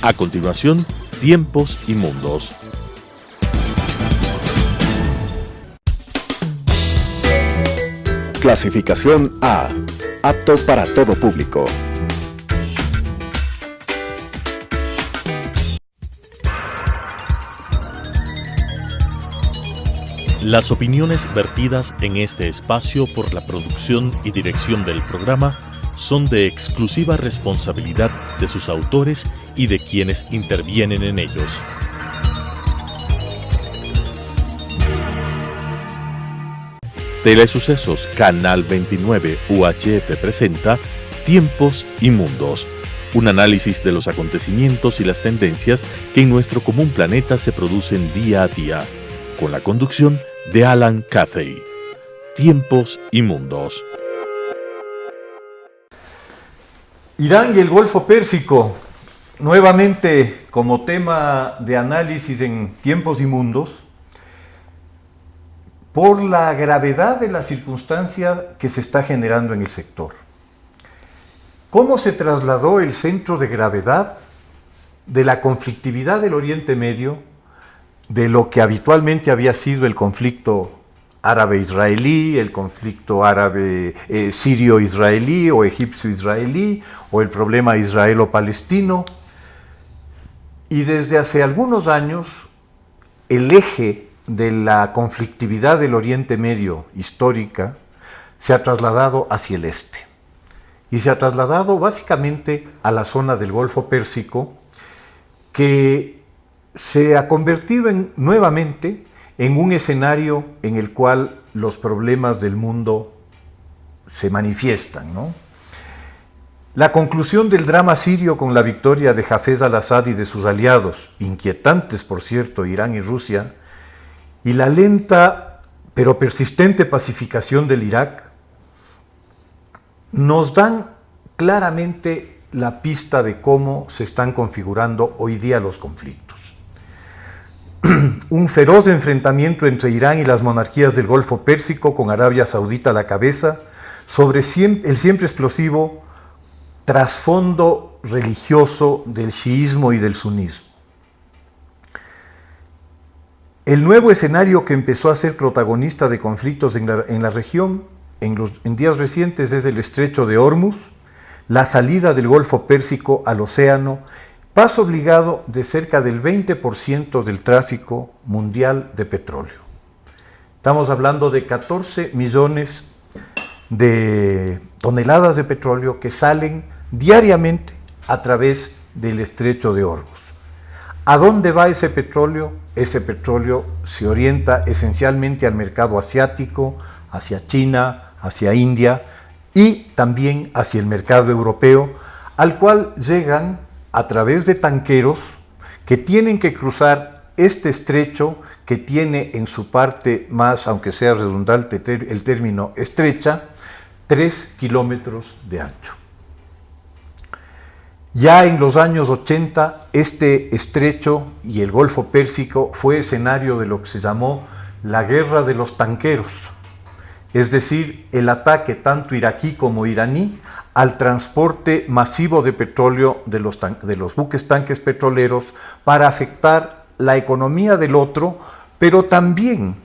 A continuación, Tiempos y Mundos. Clasificación A. Apto para todo público. Las opiniones vertidas en este espacio por la producción y dirección del programa son de exclusiva responsabilidad de sus autores y de quienes intervienen en ellos. Telesucesos Canal 29 UHF presenta Tiempos y Mundos, un análisis de los acontecimientos y las tendencias que en nuestro común planeta se producen día a día, con la conducción de Alan Cathay. Tiempos y Mundos. Irán y el Golfo Pérsico, nuevamente como tema de análisis en Tiempos y Mundos, por la gravedad de la circunstancia que se está generando en el sector. ¿Cómo se trasladó el centro de gravedad de la conflictividad del Oriente Medio, de lo que habitualmente había sido el conflicto árabe-israelí, el conflicto árabe sirio-israelí o egipcio-israelí, o el problema israelo-palestino? Y desde hace algunos años, el eje de la conflictividad del Oriente Medio histórica se ha trasladado hacia el este. Y se ha trasladado básicamente a la zona del Golfo Pérsico, que se ha convertido nuevamente en un escenario en el cual los problemas del mundo se manifiestan, ¿no? La conclusión del drama sirio con la victoria de Hafez al-Assad y de sus aliados, inquietantes por cierto, Irán y Rusia, y la lenta pero persistente pacificación del Irak, nos dan claramente la pista de cómo se están configurando hoy día los conflictos. Un feroz enfrentamiento entre Irán y las monarquías del Golfo Pérsico, con Arabia Saudita a la cabeza, sobre el siempre explosivo trasfondo religioso del chiismo y del sunismo. El nuevo escenario que empezó a ser protagonista de conflictos en la región en días recientes es el estrecho de Hormuz, la salida del Golfo Pérsico al océano, paso obligado de cerca del 20% del tráfico mundial de petróleo. Estamos hablando de 14 millones de toneladas de petróleo que salen diariamente a través del estrecho de Hormuz. ¿A dónde va ese petróleo? Ese petróleo se orienta esencialmente al mercado asiático, hacia China, hacia India y también hacia el mercado europeo, al cual llegan a través de tanqueros que tienen que cruzar este estrecho que tiene en su parte más, aunque sea redundante el término estrecha, 3 kilómetros de ancho. Ya en los años 80, este estrecho y el Golfo Pérsico fue escenario de lo que se llamó la guerra de los tanqueros, es decir, el ataque tanto iraquí como iraní al transporte masivo de petróleo de los buques tanques petroleros para afectar la economía del otro, pero también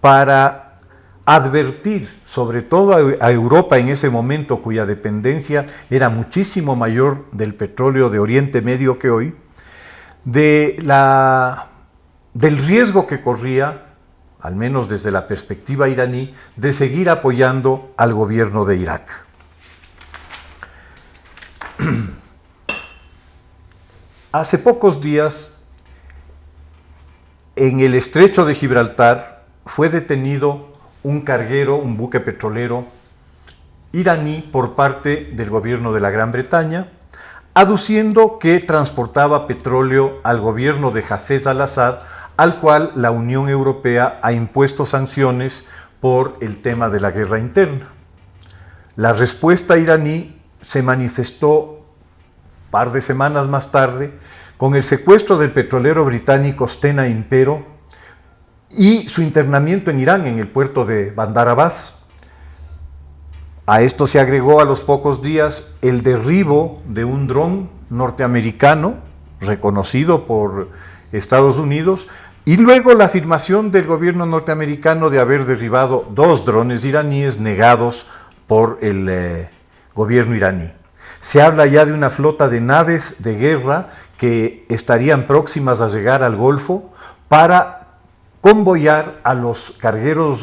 para advertir, sobre todo a Europa en ese momento, cuya dependencia era muchísimo mayor del petróleo de Oriente Medio que hoy, del riesgo que corría, al menos desde la perspectiva iraní, de seguir apoyando al gobierno de Irak. Hace pocos días, en el estrecho de Gibraltar, fue detenido un carguero, un buque petrolero iraní por parte del gobierno de la Gran Bretaña, aduciendo que transportaba petróleo al gobierno de Hafez al-Assad, al cual la Unión Europea ha impuesto sanciones por el tema de la guerra interna. La respuesta iraní se manifestó un par de semanas más tarde con el secuestro del petrolero británico Stena Impero y su internamiento en Irán, en el puerto de Bandar Abbas. A esto se agregó a los pocos días el derribo de un dron norteamericano reconocido por Estados Unidos, y luego la afirmación del gobierno norteamericano de haber derribado 2 drones iraníes negados por el gobierno iraní. Se habla ya de una flota de naves de guerra que estarían próximas a llegar al Golfo para convoyar a los cargueros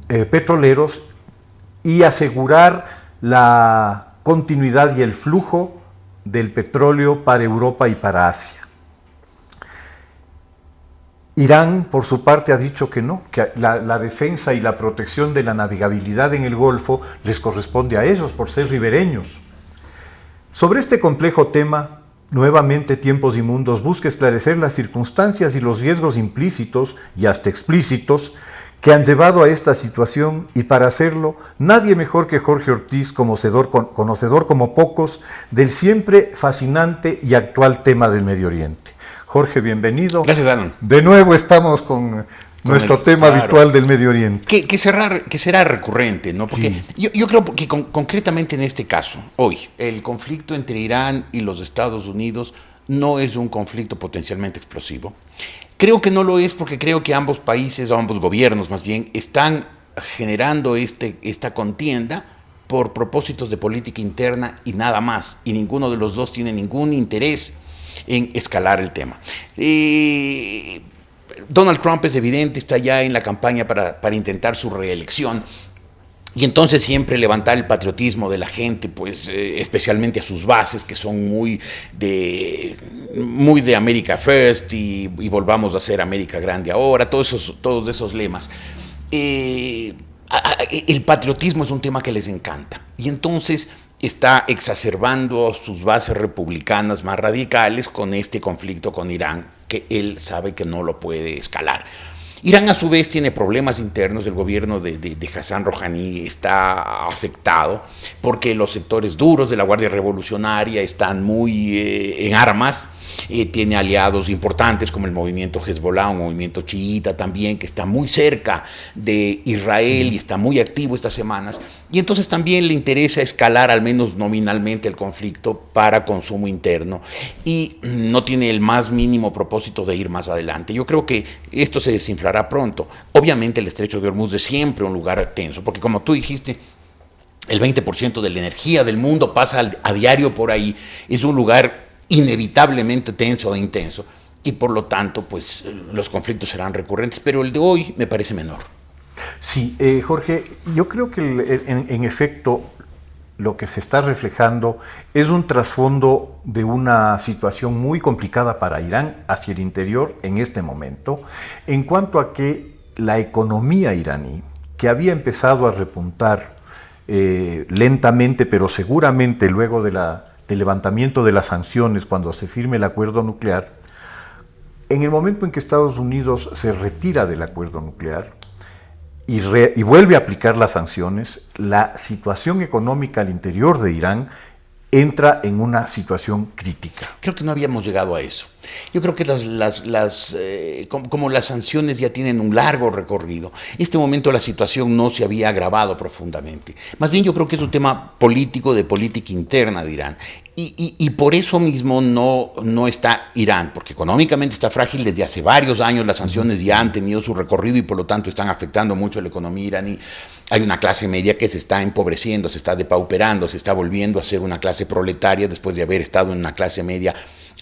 petroleros y asegurar la continuidad y el flujo del petróleo para Europa y para Asia. Irán, por su parte, ha dicho que no, que la defensa y la protección de la navegabilidad en el Golfo les corresponde a ellos por ser ribereños. Sobre este complejo tema, nuevamente Tiempos y Mundos busca esclarecer las circunstancias y los riesgos implícitos y hasta explícitos que han llevado a esta situación, y para hacerlo, nadie mejor que Jorge Ortiz, conocedor como pocos del siempre fascinante y actual tema del Medio Oriente. Jorge, bienvenido. Gracias, Aaron. De nuevo estamos con nuestro tema habitual del Medio Oriente. Que será recurrente, ¿no? Porque sí. yo creo que concretamente en este caso, hoy, el conflicto entre Irán y los Estados Unidos no es un conflicto potencialmente explosivo. Creo que no lo es porque creo que ambos países, o ambos gobiernos más bien, están generando esta contienda por propósitos de política interna y nada más. Y ninguno de los dos tiene ningún interés en escalar el tema. Donald Trump es evidente, está ya en la campaña para intentar su reelección, y entonces siempre levantar el patriotismo de la gente, pues especialmente a sus bases, que son muy de America First y volvamos a ser América Grande ahora, todos esos lemas. El patriotismo es un tema que les encanta, y entonces está exacerbando sus bases republicanas más radicales con este conflicto con Irán, que él sabe que no lo puede escalar. Irán, a su vez, tiene problemas internos. El gobierno de Hassan Rouhani está afectado porque los sectores duros de la Guardia Revolucionaria están muy en armas. Tiene aliados importantes como el movimiento Hezbollah, un movimiento chiita también, que está muy cerca de Israel y está muy activo estas semanas. Y entonces también le interesa escalar, al menos nominalmente, el conflicto para consumo interno, y no tiene el más mínimo propósito de ir más adelante. Yo creo que esto se desinflará pronto. Obviamente el Estrecho de Hormuz es siempre un lugar tenso, porque como tú dijiste, el 20% de la energía del mundo pasa a diario por ahí. Es un lugar inevitablemente tenso e intenso, y por lo tanto pues los conflictos serán recurrentes, pero el de hoy me parece menor. Sí, Jorge, yo creo que en efecto lo que se está reflejando es un trasfondo de una situación muy complicada para Irán hacia el interior en este momento, en cuanto a que la economía iraní, que había empezado a repuntar lentamente pero seguramente luego del levantamiento de las sanciones, cuando se firme el acuerdo nuclear, en el momento en que Estados Unidos se retira del acuerdo nuclear y vuelve a aplicar las sanciones, la situación económica al interior de Irán entra en una situación crítica. Creo que no habíamos llegado a eso. Yo creo que como las sanciones ya tienen un largo recorrido, en este momento la situación no se había agravado profundamente. Más bien yo creo que es un tema político, de política interna de Irán. Y por eso mismo no está Irán, porque económicamente está frágil desde hace varios años. Las sanciones ya han tenido su recorrido y por lo tanto están afectando mucho a la economía iraní. Hay una clase media que se está empobreciendo, se está depauperando, se está volviendo a ser una clase proletaria después de haber estado en una clase media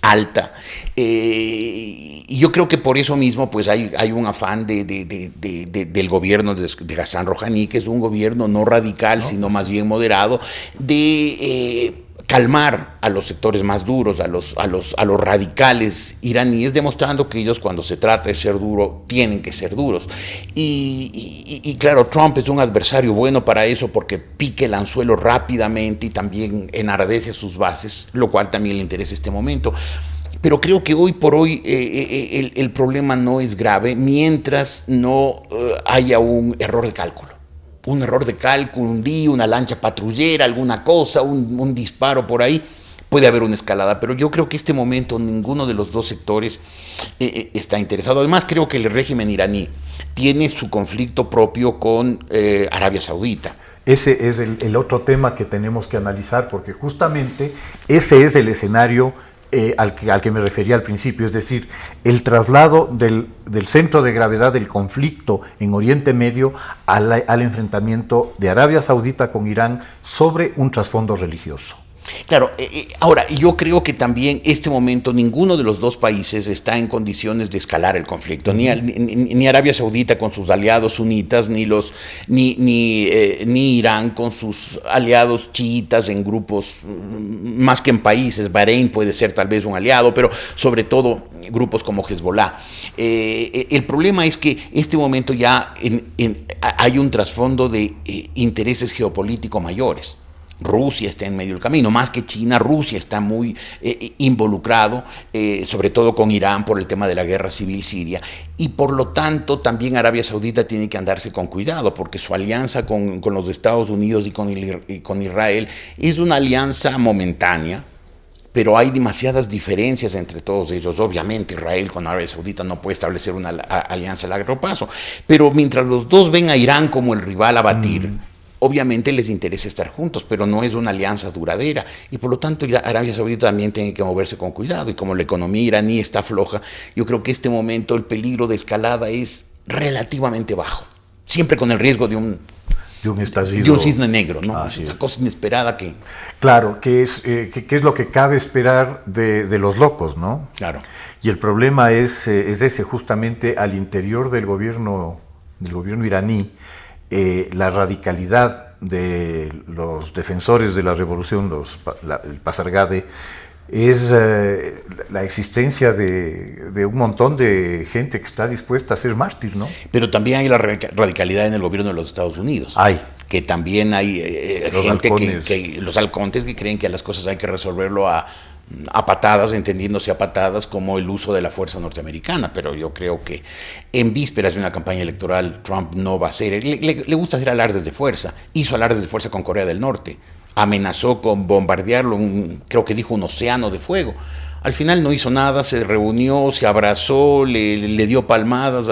alta. Y yo creo que por eso mismo pues hay un afán del gobierno de Hassan Rouhani, que es un gobierno no radical, sino más bien moderado, de calmar a los sectores más duros, a los radicales iraníes, demostrando que ellos, cuando se trata de ser duro, tienen que ser duros. Y claro, Trump es un adversario bueno para eso, porque pique el anzuelo rápidamente y también enardece a sus bases, lo cual también le interesa este momento. Pero creo que hoy por hoy el problema no es grave mientras no haya un error de cálculo. Un error de cálculo, un día, una lancha patrullera, alguna cosa, un disparo por ahí, puede haber una escalada. Pero yo creo que en este momento ninguno de los dos sectores está interesado. Además, creo que el régimen iraní tiene su conflicto propio con Arabia Saudita. Ese es el otro tema que tenemos que analizar, porque justamente ese es el escenario al que me refería al principio, es decir, el traslado del centro de gravedad del conflicto en Oriente Medio al enfrentamiento de Arabia Saudita con Irán sobre un trasfondo religioso. Claro, ahora yo creo que también este momento ninguno de los dos países está en condiciones de escalar el conflicto, ni Arabia Saudita con sus aliados sunitas, ni Irán con sus aliados chiitas en grupos, más que en países. Bahrein puede ser tal vez un aliado, pero sobre todo grupos como Hezbollah. El problema es que este momento ya hay un trasfondo de intereses geopolíticos mayores. Rusia está en medio del camino, más que China. Rusia está muy involucrado, sobre todo con Irán por el tema de la guerra civil siria, y por lo tanto también Arabia Saudita tiene que andarse con cuidado, porque su alianza con los Estados Unidos y con Israel es una alianza momentánea, pero hay demasiadas diferencias entre todos ellos. Obviamente Israel con Arabia Saudita no puede establecer una alianza a largo plazo, pero mientras los dos ven a Irán como el rival a batir, obviamente les interesa estar juntos, pero no es una alianza duradera, y por lo tanto Arabia Saudita también tiene que moverse con cuidado, y como la economía iraní está floja, yo creo que este momento el peligro de escalada es relativamente bajo, siempre con el riesgo de un estallido, de un cisne negro, ¿no? Así Una es. cosa inesperada que... Claro, que es lo que cabe esperar de los locos, ¿no? Claro. Y el problema es ese, justamente al interior del gobierno iraní. La radicalidad de los defensores de la revolución, el Pasargade, es la existencia de un montón de gente que está dispuesta a ser mártir, ¿no? Pero también hay la radicalidad en el gobierno de los Estados Unidos. Hay. Que también hay gente los halcones que creen que a las cosas hay que resolverlo a patadas, entendiéndose a patadas como el uso de la fuerza norteamericana, pero yo creo que en vísperas de una campaña electoral Trump no va a hacer, le gusta hacer alardes de fuerza, hizo alardes de fuerza con Corea del Norte, amenazó con bombardearlo, creo que dijo un océano de fuego. Al final no hizo nada, se reunió, se abrazó, le dio palmadas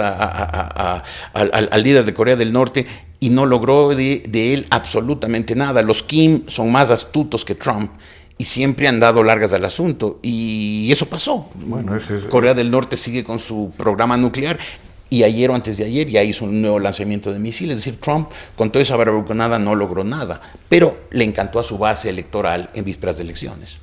al líder de Corea del Norte y no logró de él absolutamente nada. Los Kim son más astutos que Trump y siempre han dado largas al asunto, y eso pasó. Bueno, Corea del Norte sigue con su programa nuclear, y ayer o antes de ayer ya hizo un nuevo lanzamiento de misiles. Es decir, Trump con toda esa barbacoada no logró nada, pero le encantó a su base electoral en vísperas de elecciones.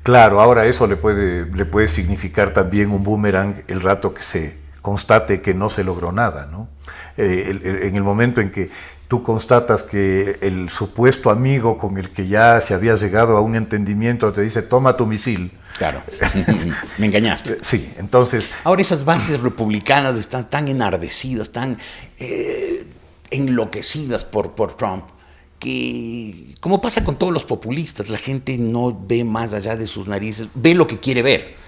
Claro, ahora eso le puede significar también un boomerang el rato que se constate que no se logró nada, ¿no? En el momento en que tú constatas que el supuesto amigo con el que ya se había llegado a un entendimiento te dice, toma tu misil. Claro, me engañaste. Sí, entonces... Ahora esas bases republicanas están tan enardecidas, tan enloquecidas por Trump, que, como pasa con todos los populistas, la gente no ve más allá de sus narices, ve lo que quiere ver.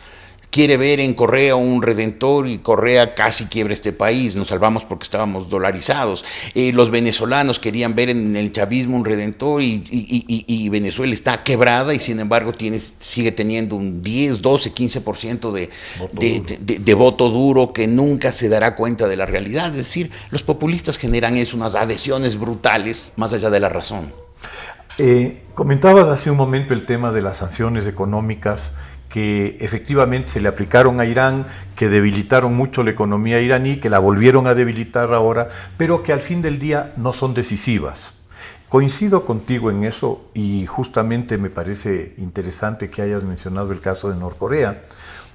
Quiere ver en Correa un redentor, y Correa casi quiebra este país. Nos salvamos porque estábamos dolarizados. Los venezolanos querían ver en el chavismo un redentor, y Venezuela está quebrada, y sin embargo sigue teniendo un 10, 12, 15% de voto duro que nunca se dará cuenta de la realidad. Es decir, los populistas generan unas adhesiones brutales más allá de la razón. Comentabas hace un momento el tema de las sanciones económicas que efectivamente se le aplicaron a Irán, que debilitaron mucho la economía iraní, que la volvieron a debilitar ahora, pero que al fin del día no son decisivas. Coincido contigo en eso, y justamente me parece interesante que hayas mencionado el caso de Norcorea,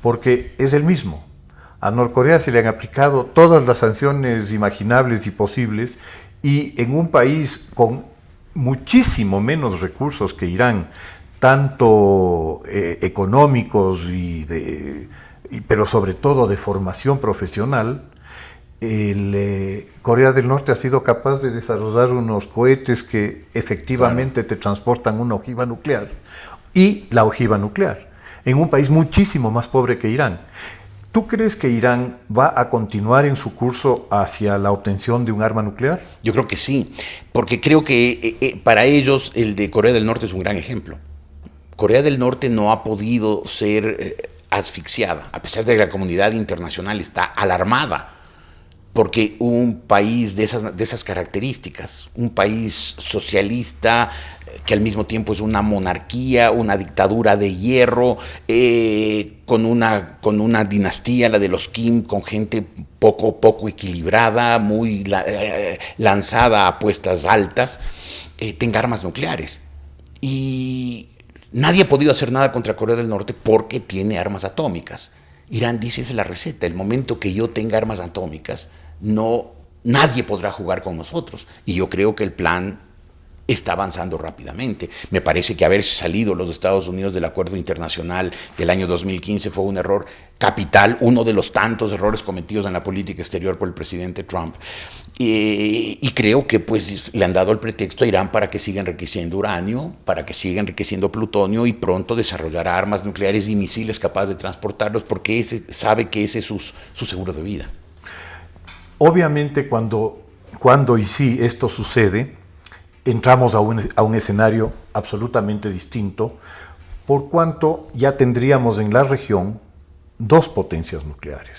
porque es el mismo. A Norcorea se le han aplicado todas las sanciones imaginables y posibles, y en un país con muchísimo menos recursos que Irán, tanto económicos pero sobre todo de formación profesional, Corea del Norte ha sido capaz de desarrollar unos cohetes que efectivamente te transportan una ojiva nuclear, y la ojiva nuclear, en un país muchísimo más pobre que Irán. ¿Tú crees que Irán va a continuar en su curso hacia la obtención de un arma nuclear? Yo creo que sí, porque creo que para ellos el de Corea del Norte es un gran ejemplo. Corea del Norte no ha podido ser asfixiada, a pesar de que la comunidad internacional está alarmada porque un país de esas características, un país socialista que al mismo tiempo es una monarquía, una dictadura de hierro, con una dinastía, la de los Kim, con gente poco equilibrada, muy lanzada a apuestas altas, tenga armas nucleares. Y nadie ha podido hacer nada contra Corea del Norte porque tiene armas atómicas. Irán dice, esa es la receta, el momento que yo tenga armas atómicas, nadie podrá jugar con nosotros. Y yo creo que el plan está avanzando rápidamente. Me parece que haber salido los Estados Unidos del acuerdo internacional del año 2015 fue un error capital, uno de los tantos errores cometidos en la política exterior por el presidente Trump. Y creo que pues le han dado el pretexto a Irán para que siga enriqueciendo uranio, para que siga enriqueciendo plutonio y pronto desarrollará armas nucleares y misiles capaces de transportarlos porque sabe que ese es su seguro de vida. Obviamente cuando y si esto sucede, entramos a un escenario absolutamente distinto, por cuanto ya tendríamos en la región 2 potencias nucleares.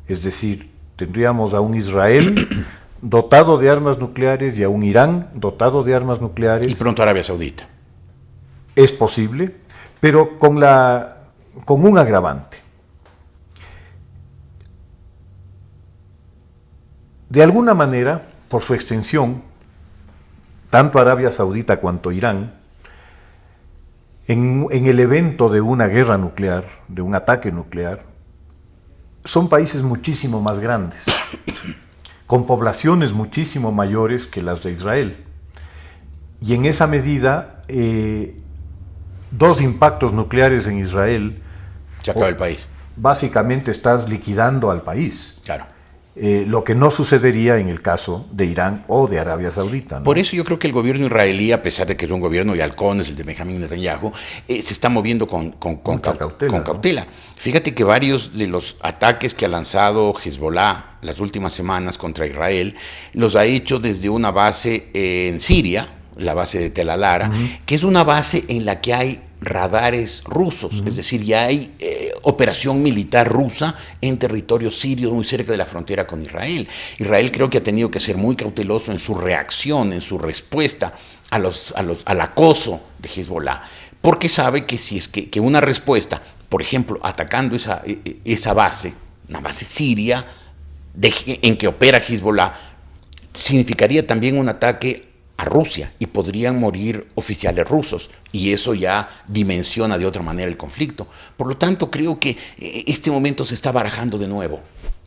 Es decir, tendríamos a un Israel dotado de armas nucleares y a un Irán dotado de armas nucleares. Y pronto Arabia Saudita. Es posible, pero con un agravante. De alguna manera, por su extensión, tanto Arabia Saudita cuanto Irán, en el evento de una guerra nuclear, de un ataque nuclear, son países muchísimo más grandes, con poblaciones muchísimo mayores que las de Israel. Y en esa medida, 2 impactos nucleares en Israel, se acaba el país. Básicamente estás liquidando al país. Claro. Lo que no sucedería en el caso de Irán o de Arabia Saudita, ¿no? Por eso yo creo que el gobierno israelí, a pesar de que es un gobierno de halcones, el de Benjamín Netanyahu, se está moviendo con cautela. ¿No? Fíjate que varios de los ataques que ha lanzado Hezbollah las últimas semanas contra Israel, los ha hecho desde una base en Siria, la base de Tel Alara, que es una base en la que hay radares rusos, es decir, ya hay operación militar rusa en territorio sirio muy cerca de la frontera con Israel. Israel creo que ha tenido que ser muy cauteloso en su reacción, en su respuesta al acoso de Hezbollah, porque sabe que si es que una respuesta, por ejemplo, atacando esa base, una base siria en que opera Hezbollah, significaría también un ataque a Rusia y podrían morir oficiales rusos y eso ya dimensiona de otra manera el conflicto. Por lo tanto, creo que este momento se está barajando de nuevo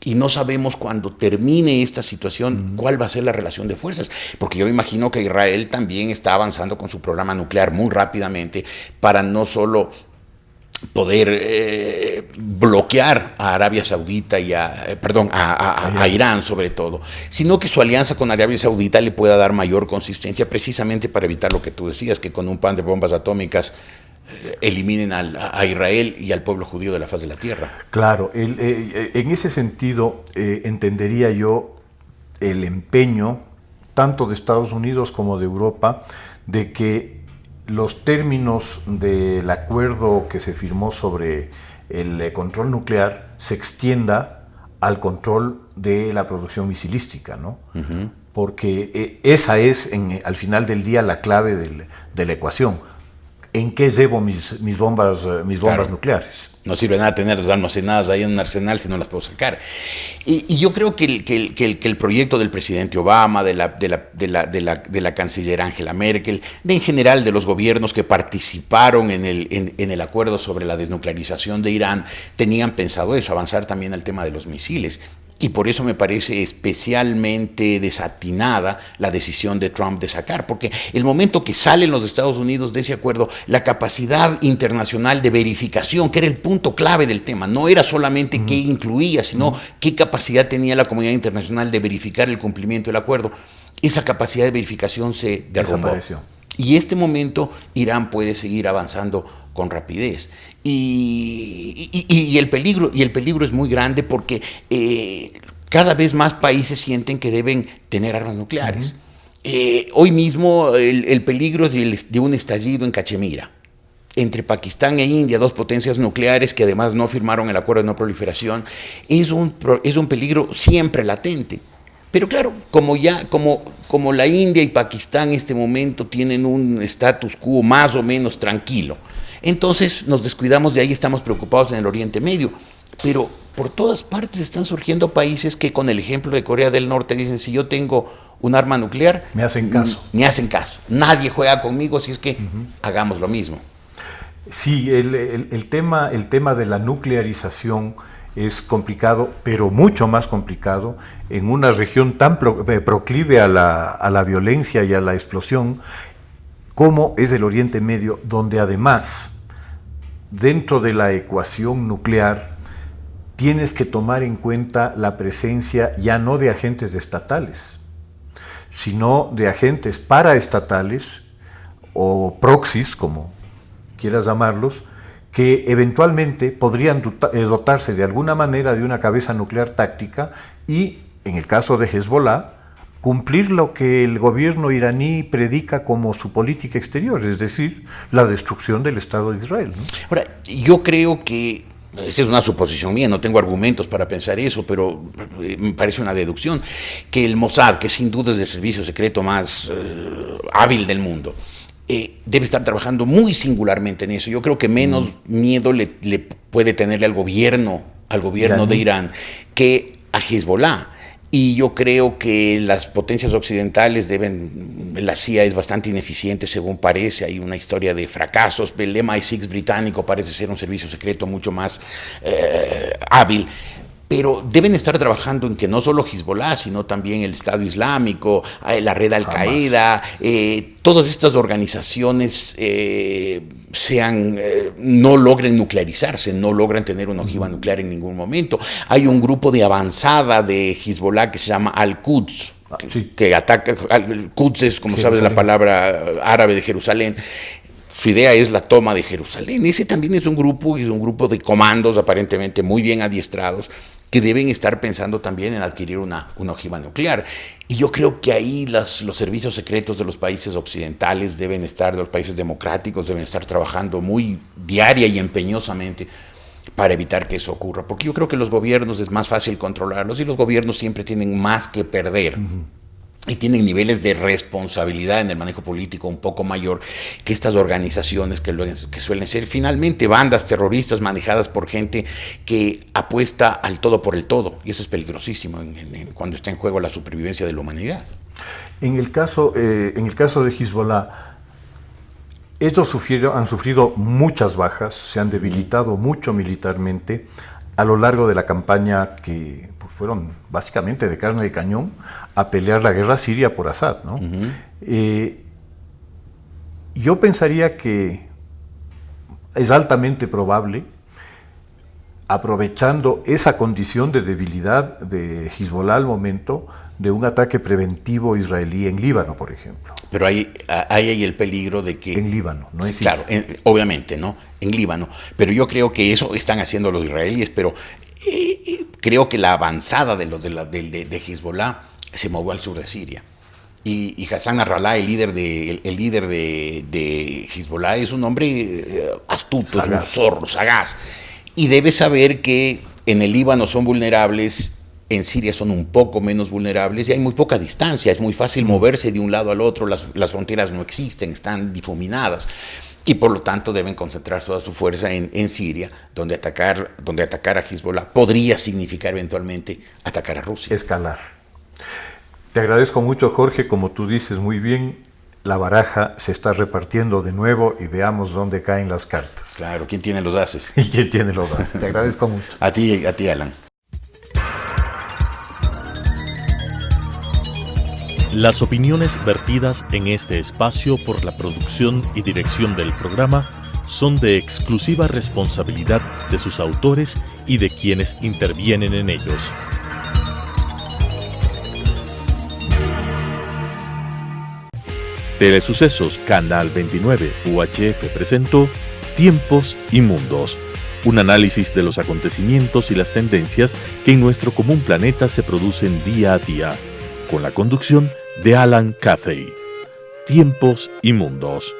y no sabemos cuando termine esta situación cuál va a ser la relación de fuerzas, porque yo imagino que Israel también está avanzando con su programa nuclear muy rápidamente para no solo poder bloquear a Arabia Saudita y a Irán sobre todo, sino que su alianza con Arabia Saudita le pueda dar mayor consistencia precisamente para evitar lo que tú decías, que con un pan de bombas atómicas eliminen a Israel y al pueblo judío de la faz de la tierra. Claro, en ese sentido entendería yo el empeño tanto de Estados Unidos como de Europa de que los términos del acuerdo que se firmó sobre el control nuclear se extienda al control de la producción misilística, ¿no? Porque esa es, al final del día, la clave de la ecuación. ¿En qué llevo mis bombas nucleares? No sirve nada tenerlas almacenadas ahí en un arsenal si no las puedo sacar. Y yo creo que el proyecto del presidente Obama, de la canciller Angela Merkel, en general de los gobiernos que participaron en el acuerdo sobre la desnuclearización de Irán, tenían pensado eso, avanzar también al tema de los misiles. Y por eso me parece especialmente desatinada la decisión de Trump de sacar, porque el momento que salen los Estados Unidos de ese acuerdo, la capacidad internacional de verificación, que era el punto clave del tema, no era solamente qué incluía, sino qué capacidad tenía la comunidad internacional de verificar el cumplimiento del acuerdo, esa capacidad de verificación se derrumbó. Desapareció. Y en este momento Irán puede seguir avanzando con rapidez. Y el peligro es muy grande porque cada vez más países sienten que deben tener armas nucleares. Hoy mismo el peligro de un estallido en Cachemira. entre Pakistán e India, dos potencias nucleares que además no firmaron el acuerdo de no proliferación, es un peligro siempre latente. Pero claro, como la India y Pakistán en este momento tienen un status quo más o menos tranquilo, entonces nos descuidamos de ahí, estamos preocupados en el Oriente Medio. Pero por todas partes están surgiendo países que con el ejemplo de Corea del Norte dicen, si yo tengo un arma nuclear, me hacen caso. Me hacen caso. Nadie juega conmigo, si es que hagamos lo mismo. Sí, el tema de la nuclearización es complicado, pero mucho más complicado en una región tan proclive a la violencia y a la explosión como es el Oriente Medio, donde además, dentro de la ecuación nuclear, tienes que tomar en cuenta la presencia ya no de agentes estatales, sino de agentes paraestatales o proxies, como quieras llamarlos, que eventualmente podrían dotarse de alguna manera de una cabeza nuclear táctica y, en el caso de Hezbollah, cumplir lo que el gobierno iraní predica como su política exterior, es decir, la destrucción del Estado de Israel, ¿no? Ahora, yo creo que, esa es una suposición mía, no tengo argumentos para pensar eso, pero me parece una deducción, que el Mossad, que sin duda es el servicio secreto más hábil del mundo, debe estar trabajando muy singularmente en eso. Yo creo que menos miedo le puede tenerle al gobierno de Irán que a Hezbollah. Y yo creo que las potencias occidentales la CIA es bastante ineficiente según parece, hay una historia de fracasos, el MI6 británico parece ser un servicio secreto mucho más hábil, pero deben estar trabajando en que no solo Hezbollah, sino también el Estado Islámico, la red Al-Qaeda, todas estas organizaciones no logren nuclearizarse, no logran tener una ojiva nuclear en ningún momento. Hay un grupo de avanzada de Hezbollah que se llama Al-Quds, que ataca. Al-Quds es, como sabes, la palabra árabe de Jerusalén. Su idea es la toma de Jerusalén. Ese también es un grupo de comandos aparentemente muy bien adiestrados que deben estar pensando también en adquirir una ojiva nuclear. Y yo creo que ahí los servicios secretos de los países occidentales de los países democráticos deben estar trabajando muy diaria y empeñosamente para evitar que eso ocurra. Porque yo creo que los gobiernos es más fácil controlarlos y los gobiernos siempre tienen más que perder. Y tienen niveles de responsabilidad en el manejo político un poco mayor que estas organizaciones que suelen ser finalmente bandas terroristas manejadas por gente que apuesta al todo por el todo. Y eso es peligrosísimo cuando está en juego la supervivencia de la humanidad. En el caso de Hezbollah, ellos han sufrido muchas bajas, se han debilitado mucho militarmente a lo largo de la campaña que fueron básicamente de carne de cañón a pelear la guerra siria por Assad, ¿no? Yo pensaría que es altamente probable, aprovechando esa condición de debilidad de Hezbollah al momento, de un ataque preventivo israelí en Líbano, por ejemplo. Pero hay el peligro de que... En Líbano, no es claro, obviamente, ¿no? En Líbano. Pero yo creo que eso están haciendo los israelíes, pero creo que la avanzada de Hezbollah se movió al sur de Siria. Y Hassan Nasrallah, el líder de Hezbollah, es un hombre astuto, sagaz. Es un zorro, sagaz. Y debe saber que en el Líbano son vulnerables, en Siria son un poco menos vulnerables y hay muy poca distancia, es muy fácil moverse de un lado al otro, las fronteras no existen, están difuminadas. Y por lo tanto deben concentrar toda su fuerza en Siria, donde atacar a Hezbollah podría significar eventualmente atacar a Rusia. Escalar. Te agradezco mucho, Jorge, como tú dices muy bien, la baraja se está repartiendo de nuevo y veamos dónde caen las cartas. Claro, ¿quién tiene los ases? ¿Y quién tiene los ases? Te agradezco mucho. A ti, Alan. Las opiniones vertidas en este espacio por la producción y dirección del programa son de exclusiva responsabilidad de sus autores y de quienes intervienen en ellos. Telesucesos Canal 29 UHF presentó Tiempos y Mundos, un análisis de los acontecimientos y las tendencias que en nuestro común planeta se producen día a día, con la conducción de Alan Cathay. Tiempos y Mundos.